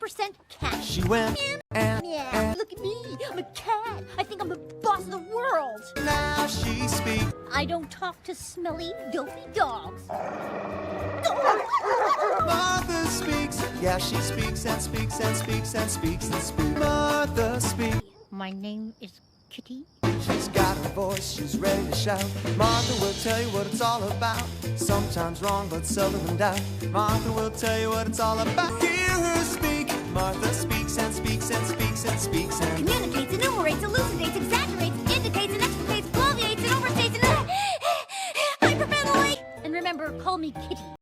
100% cat. She went Yeah, look at me. I'm a cat. I think I'm the boss of the world. now she speaks. I don't talk to smelly, dopey dogs. Martha speaks. Yeah, she speaks and speaks and speaks and speaks and speaks. Martha speaks. My name is Kitty. She's got a voice, she's ready to shout. Martha will tell you what it's all about. Sometimes wrong, but seldom in doubt. Martha will tell you what it's all about.